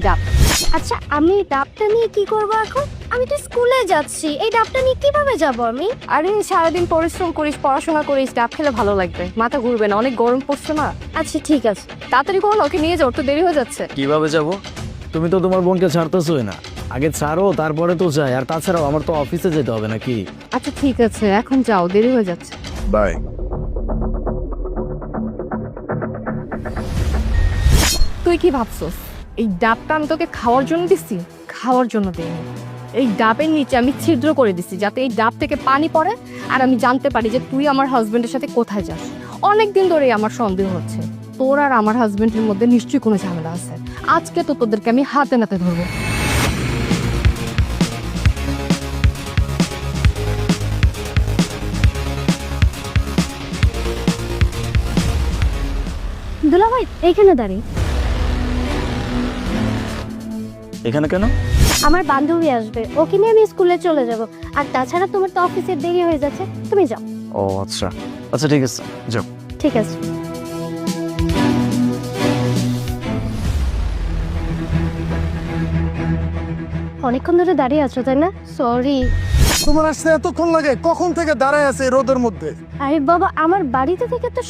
ডাব। আচ্ছা আমি ডাবটা নিয়ে কি করব এখন? আমি তো স্কুলে যাচ্ছি, এই ডাবটা নিয়ে কিভাবে যাব আমি? আরে সারাদিন পরিশ্রম করিস, পড়াশোনা করিস, ডাব খেলে ভালো লাগবে, মাথা ঘুরবে না, অনেক গরম পড়ছে না। আচ্ছা ঠিক আছে। তাড়াতাড়ি করো না, ওকে নিয়ে যাও, তো দেরি হয়ে যাচ্ছে। কিভাবে যাব? তুমি তো তোমার বোনকে ছাড়তেছোই না। আগে ছাড়ো তারপরে তো যাই। আর তাছাড়াও আমার তো অফিসে যেতে হবে নাকি? আচ্ছা ঠিক আছে, এখন যাও, দেরি হয়ে যাচ্ছে। বাই। তুই কি ভাবছস এই ডাবটা আমি তোকে খাওয়ার জন্য দিছি? খাওয়ার জন্য দেইনি। এই ডাবের নিচে আমি ছিদ্র করে দিছি যাতে এই ডাব থেকে পানি পড়ে আর আমি জানতে পারি যে তুই আমার হাজবেন্ডের সাথে কোথায় যাস। অনেক দিন ধরেই আমার সন্দেহ হচ্ছে তোর আর আমার হাজবেন্ডের মধ্যে নিশ্চয়ই কোনো ঝামেলা আছে। আজকে তো তোদেরকে আমি হাতে নাতে ধরবো। দুলাভাই এইখানে দাঁড়িয়ে। এখানে কেন? আমার বান্ধবী আসবে, ওকে নিয়ে আমি স্কুলে চলে যাব। আর তাছাড়া তোমার তো অফিসের দেরি হয়ে যাচ্ছে, তুমি যাও। ও আচ্ছা আচ্ছা, ঠিক আছে, যাও। ঠিক আছে। অনেকক্ষণ ধরে দাঁড়িয়ে আছো তাই না? সরি। তোমার আসতে এতক্ষণ লাগে? কখন থেকে দাঁড়ায় আছে এই রোদের মধ্যে? আরে বাবা, আমার বাড়িতে থেকে তো